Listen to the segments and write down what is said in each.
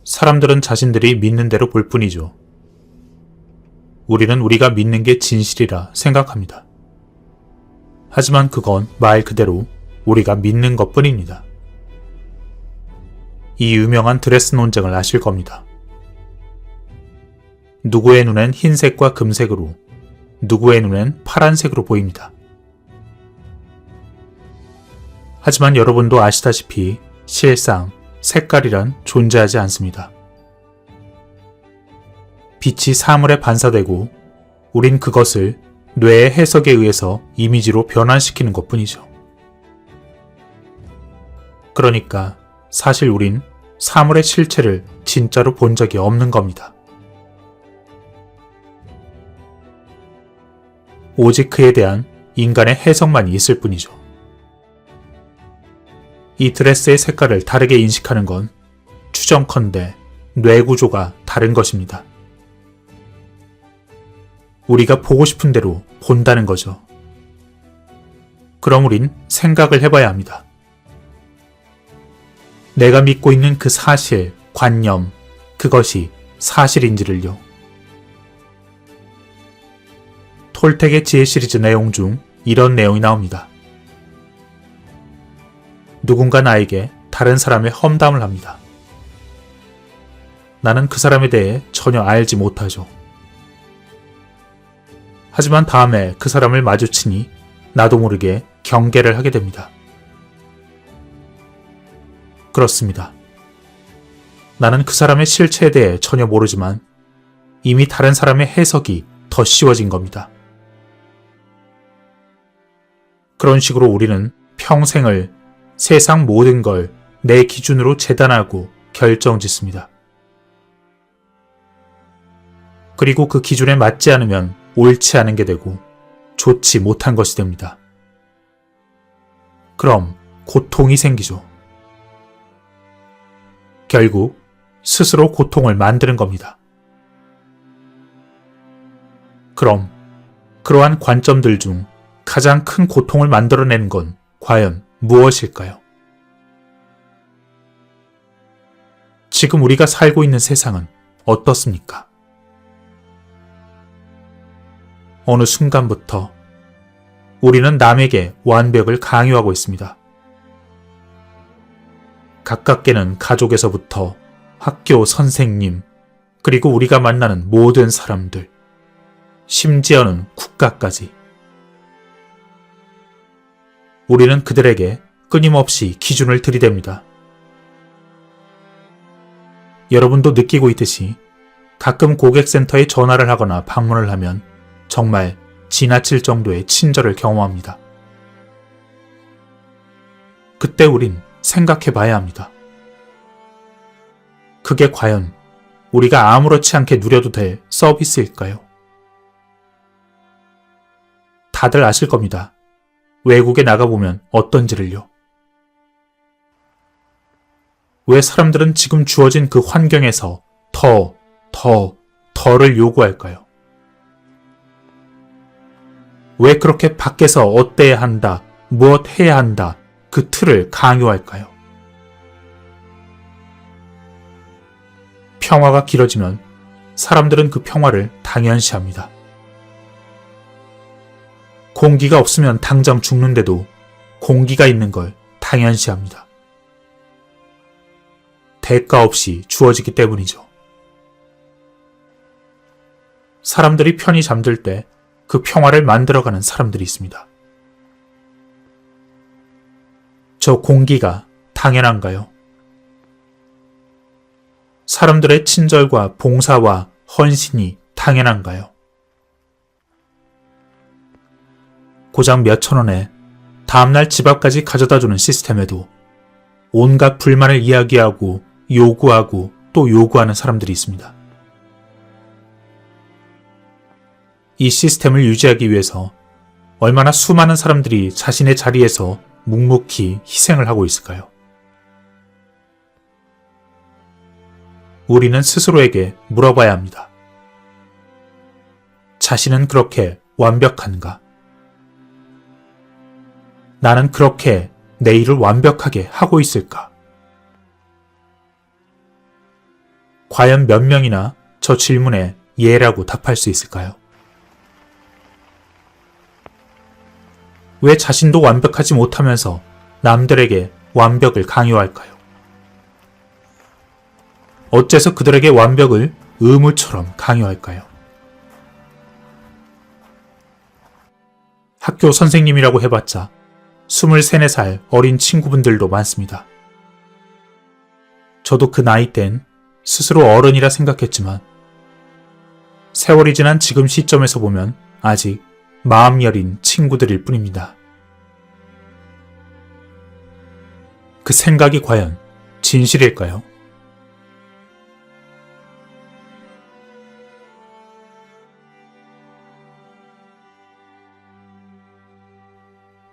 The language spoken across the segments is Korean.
사람들은 자신들이 믿는 대로 볼 뿐이죠. 우리는 우리가 믿는 게 진실이라 생각합니다. 하지만 그건 말 그대로 우리가 믿는 것 뿐입니다. 이 유명한 드레스 논쟁을 아실 겁니다. 누구의 눈엔 흰색과 금색으로, 누구의 눈엔 파란색으로 보입니다. 하지만 여러분도 아시다시피 실상 색깔이란 존재하지 않습니다. 빛이 사물에 반사되고 우린 그것을 뇌의 해석에 의해서 이미지로 변환시키는 것 뿐이죠. 그러니까 사실 우린 사물의 실체를 진짜로 본 적이 없는 겁니다. 오직 그에 대한 인간의 해석만 있을 뿐이죠. 이 드레스의 색깔을 다르게 인식하는 건 추정컨대 뇌 구조가 다른 것입니다. 우리가 보고 싶은 대로 본다는 거죠. 그럼 우린 생각을 해봐야 합니다. 내가 믿고 있는 그 사실, 관념, 그것이 사실인지를요. 톨텍의 지혜 시리즈 내용 중 이런 내용이 나옵니다. 누군가 나에게 다른 사람의 험담을 합니다. 나는 그 사람에 대해 전혀 알지 못하죠. 하지만 다음에 그 사람을 마주치니 나도 모르게 경계를 하게 됩니다. 그렇습니다. 나는 그 사람의 실체에 대해 전혀 모르지만 이미 다른 사람의 해석이 더 쉬워진 겁니다. 그런 식으로 우리는 평생을 세상 모든 걸 내 기준으로 재단하고 결정짓습니다. 그리고 그 기준에 맞지 않으면 옳지 않은 게 되고 좋지 못한 것이 됩니다. 그럼 고통이 생기죠. 결국 스스로 고통을 만드는 겁니다. 그럼 그러한 관점들 중 가장 큰 고통을 만들어내는 건 과연 무엇일까요? 지금 우리가 살고 있는 세상은 어떻습니까? 어느 순간부터 우리는 남에게 완벽을 강요하고 있습니다. 가깝게는 가족에서부터 학교 선생님, 그리고 우리가 만나는 모든 사람들, 심지어는 국가까지. 우리는 그들에게 끊임없이 기준을 들이댑니다. 여러분도 느끼고 있듯이 가끔 고객센터에 전화를 하거나 방문을 하면 정말 지나칠 정도의 친절을 경험합니다. 그때 우린 생각해 봐야 합니다. 그게 과연 우리가 아무렇지 않게 누려도 될 서비스일까요? 다들 아실 겁니다. 외국에 나가보면 어떤지를요. 왜 사람들은 지금 주어진 그 환경에서 더를 요구할까요? 왜 그렇게 밖에서 어때야 한다, 무엇 해야 한다, 그 틀을 강요할까요? 평화가 길어지면 사람들은 그 평화를 당연시합니다. 공기가 없으면 당장 죽는데도 공기가 있는 걸 당연시합니다. 대가 없이 주어지기 때문이죠. 사람들이 편히 잠들 때 그 평화를 만들어가는 사람들이 있습니다. 저 공기가 당연한가요? 사람들의 친절과 봉사와 헌신이 당연한가요? 고작 몇천 원에 다음날 집 앞까지 가져다주는 시스템에도 온갖 불만을 이야기하고 요구하고 또 요구하는 사람들이 있습니다. 이 시스템을 유지하기 위해서 얼마나 수많은 사람들이 자신의 자리에서 묵묵히 희생을 하고 있을까요? 우리는 스스로에게 물어봐야 합니다. 자신은 그렇게 완벽한가? 나는 그렇게 내 일을 완벽하게 하고 있을까? 과연 몇 명이나 저 질문에 예라고 답할 수 있을까요? 왜 자신도 완벽하지 못하면서 남들에게 완벽을 강요할까요? 어째서 그들에게 완벽을 의무처럼 강요할까요? 학교 선생님이라고 해봤자 23, 4살 어린 친구분들도 많습니다. 저도 그 나이 땐 스스로 어른이라 생각했지만 세월이 지난 지금 시점에서 보면 아직 마음 여린 친구들일 뿐입니다. 그 생각이 과연 진실일까요?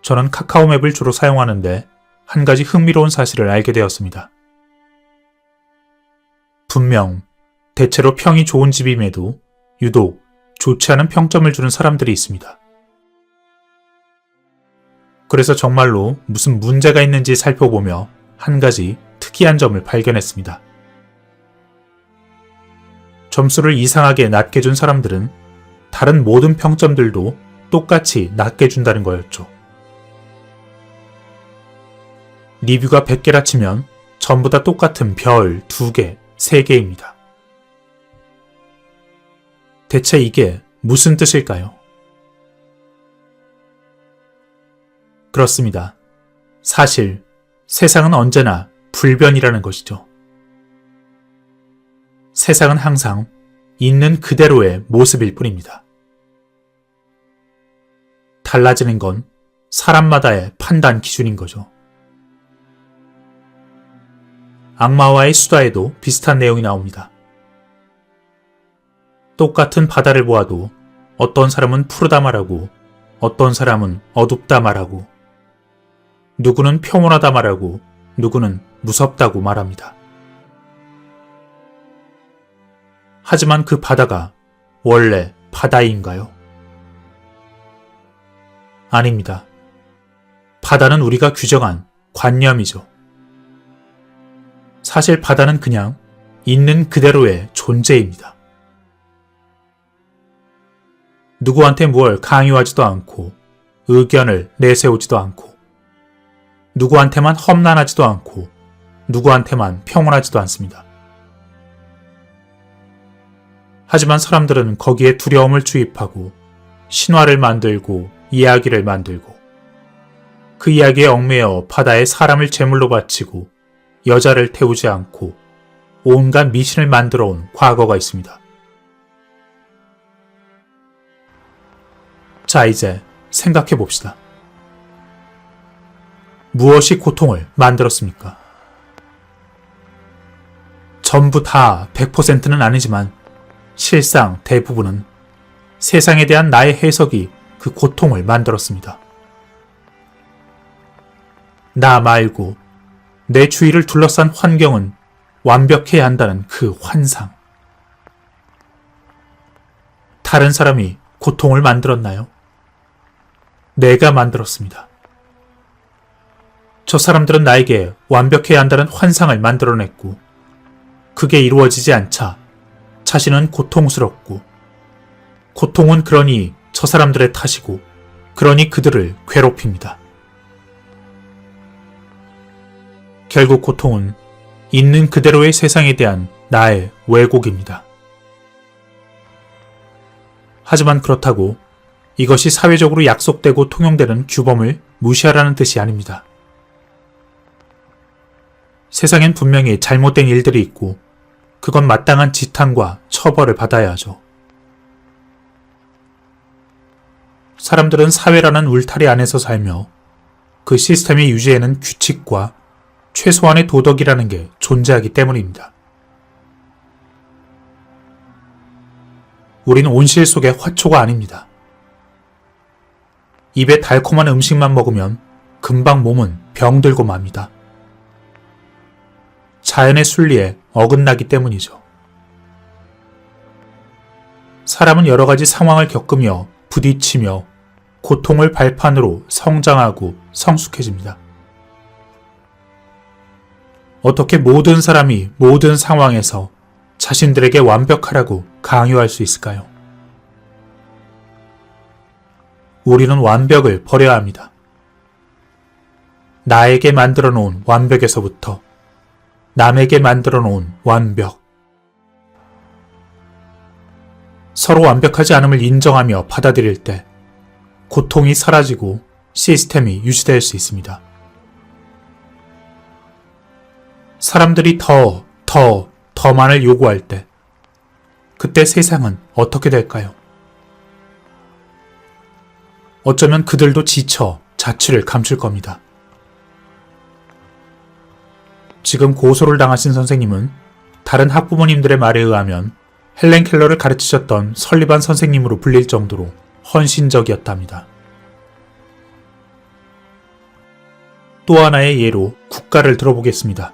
저는 카카오맵을 주로 사용하는데 한 가지 흥미로운 사실을 알게 되었습니다. 분명 대체로 평이 좋은 집임에도 유독 좋지 않은 평점을 주는 사람들이 있습니다. 그래서 정말로 무슨 문제가 있는지 살펴보며 한 가지 특이한 점을 발견했습니다. 점수를 이상하게 낮게 준 사람들은 다른 모든 평점들도 똑같이 낮게 준다는 거였죠. 리뷰가 100개라 치면 전부 다 똑같은 별 2개, 3개입니다. 대체 이게 무슨 뜻일까요? 그렇습니다. 사실 세상은 언제나 불변이라는 것이죠. 세상은 항상 있는 그대로의 모습일 뿐입니다. 달라지는 건 사람마다의 판단 기준인 거죠. 악마와의 수다에도 비슷한 내용이 나옵니다. 똑같은 바다를 보아도 어떤 사람은 푸르다 말하고 어떤 사람은 어둡다 말하고 누구는 평온하다 말하고 누구는 무섭다고 말합니다. 하지만 그 바다가 원래 바다인가요? 아닙니다. 바다는 우리가 규정한 관념이죠. 사실 바다는 그냥 있는 그대로의 존재입니다. 누구한테 뭘 강요하지도 않고 의견을 내세우지도 않고 누구한테만 험난하지도 않고 누구한테만 평온하지도 않습니다. 하지만 사람들은 거기에 두려움을 주입하고 신화를 만들고 이야기를 만들고 그 이야기에 얽매여 바다에 사람을 제물로 바치고 여자를 태우지 않고 온갖 미신을 만들어 온 과거가 있습니다. 자, 이제 생각해 봅시다. 무엇이 고통을 만들었습니까? 전부 다 100%는 아니지만 실상 대부분은 세상에 대한 나의 해석이 그 고통을 만들었습니다. 나 말고 내 주위를 둘러싼 환경은 완벽해야 한다는 그 환상. 다른 사람이 고통을 만들었나요? 내가 만들었습니다. 저 사람들은 나에게 완벽해야 한다는 환상을 만들어냈고 그게 이루어지지 않자 자신은 고통스럽고 고통은 그러니 저 사람들의 탓이고 그러니 그들을 괴롭힙니다. 결국 고통은 있는 그대로의 세상에 대한 나의 왜곡입니다. 하지만 그렇다고 이것이 사회적으로 약속되고 통용되는 규범을 무시하라는 뜻이 아닙니다. 세상엔 분명히 잘못된 일들이 있고 그건 마땅한 지탄과 처벌을 받아야 하죠. 사람들은 사회라는 울타리 안에서 살며 그 시스템의 유지에는 규칙과 최소한의 도덕이라는 게 존재하기 때문입니다. 우린 온실 속의 화초가 아닙니다. 입에 달콤한 음식만 먹으면 금방 몸은 병들고 맙니다. 자연의 순리에 어긋나기 때문이죠. 사람은 여러 가지 상황을 겪으며 부딪히며 고통을 발판으로 성장하고 성숙해집니다. 어떻게 모든 사람이 모든 상황에서 자신들에게 완벽하라고 강요할 수 있을까요? 우리는 완벽을 버려야 합니다. 나에게 만들어 놓은 완벽에서부터 남에게 만들어 놓은 완벽. 서로 완벽하지 않음을 인정하며 받아들일 때 고통이 사라지고 시스템이 유지될 수 있습니다. 사람들이 더만을 요구할 때 그때 세상은 어떻게 될까요? 어쩌면 그들도 지쳐 자취를 감출 겁니다. 지금 고소를 당하신 선생님은 다른 학부모님들의 말에 의하면 헬렌 켈러를 가르치셨던 설리반 선생님으로 불릴 정도로 헌신적이었답니다. 또 하나의 예로 국가를 들어보겠습니다.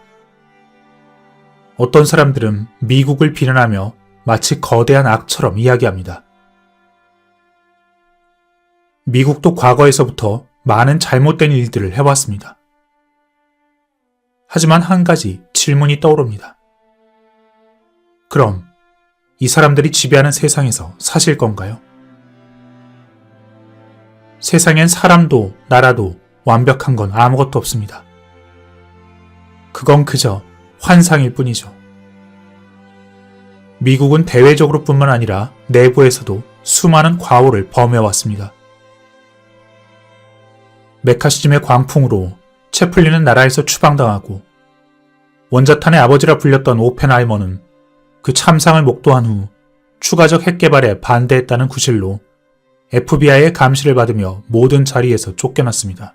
어떤 사람들은 미국을 비난하며 마치 거대한 악처럼 이야기합니다. 미국도 과거에서부터 많은 잘못된 일들을 해왔습니다. 하지만 한 가지 질문이 떠오릅니다. 그럼 이 사람들이 지배하는 세상에서 사실 건가요? 세상엔 사람도 나라도 완벽한 건 아무것도 없습니다. 그건 그저 환상일 뿐이죠. 미국은 대외적으로 뿐만 아니라 내부에서도 수많은 과오를 범해왔습니다. 메카시즘의 광풍으로 채플린은 나라에서 추방당하고 원자탄의 아버지라 불렸던 오펜하이머는 그 참상을 목도한 후 추가적 핵 개발에 반대했다는 구실로 FBI의 감시를 받으며 모든 자리에서 쫓겨났습니다.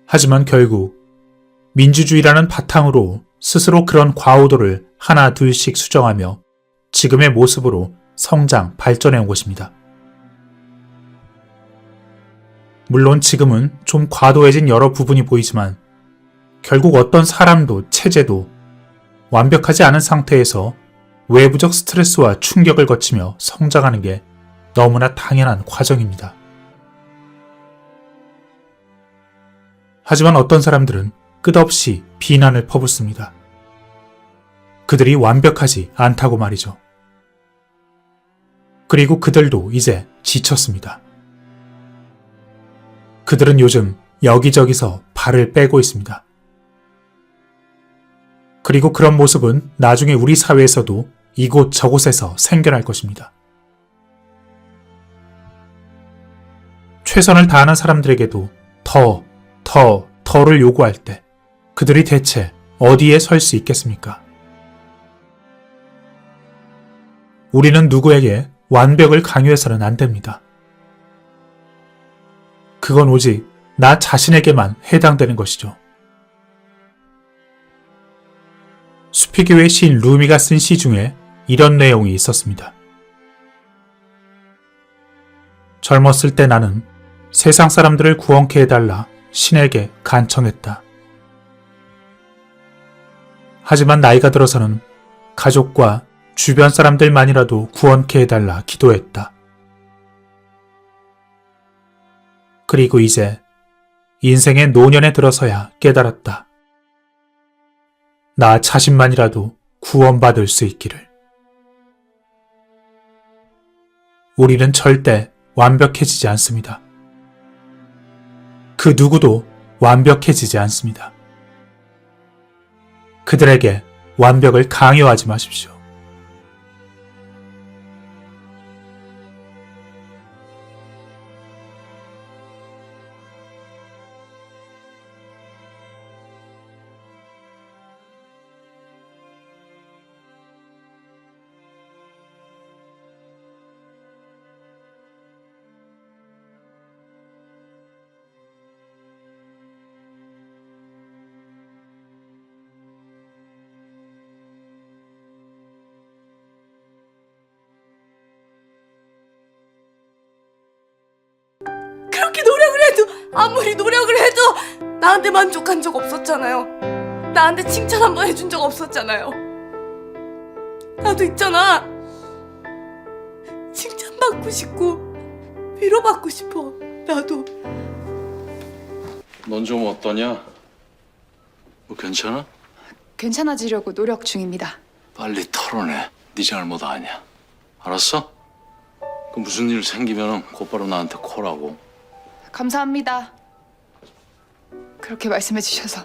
하지만 결국 민주주의라는 바탕으로 스스로 그런 과오도를 하나 둘씩 수정하며 지금의 모습으로 성장, 발전해온 것입니다. 물론 지금은 좀 과도해진 여러 부분이 보이지만 결국 어떤 사람도 체제도 완벽하지 않은 상태에서 외부적 스트레스와 충격을 거치며 성장하는 게 너무나 당연한 과정입니다. 하지만 어떤 사람들은 끝없이 비난을 퍼붓습니다. 그들이 완벽하지 않다고 말이죠. 그리고 그들도 이제 지쳤습니다. 그들은 요즘 여기저기서 발을 빼고 있습니다. 그리고 그런 모습은 나중에 우리 사회에서도 이곳 저곳에서 생겨날 것입니다. 최선을 다하는 사람들에게도 더를 요구할 때 그들이 대체 어디에 설 수 있겠습니까? 우리는 누구에게 완벽을 강요해서는 안 됩니다. 그건 오직 나 자신에게만 해당되는 것이죠. 수피교의 시인 루미가 쓴 시 중에 이런 내용이 있었습니다. 젊었을 때 나는 세상 사람들을 구원케 해달라 신에게 간청했다. 하지만 나이가 들어서는 가족과 주변 사람들만이라도 구원케 해달라 기도했다. 그리고 이제 인생의 노년에 들어서야 깨달았다. 나 자신만이라도 구원받을 수 있기를. 우리는 절대 완벽해지지 않습니다. 그 누구도 완벽해지지 않습니다. 그들에게 완벽을 강요하지 마십시오. 그렇게 노력을 해도 아무리 노력을 해도 나한테 만족한 적 없었잖아요. 나한테 칭찬 한 번 해준 적 없었잖아요. 나도 있잖아. 칭찬받고 싶고 위로받고 싶어. 나도. 넌 좀 어떠냐? 뭐 괜찮아? 괜찮아지려고 노력 중입니다. 빨리 털어내. 네 잘못 아니야. 알았어? 그 무슨 일 생기면 곧바로 나한테 콜하고. 감사합니다. 그렇게 말씀해 주셔서.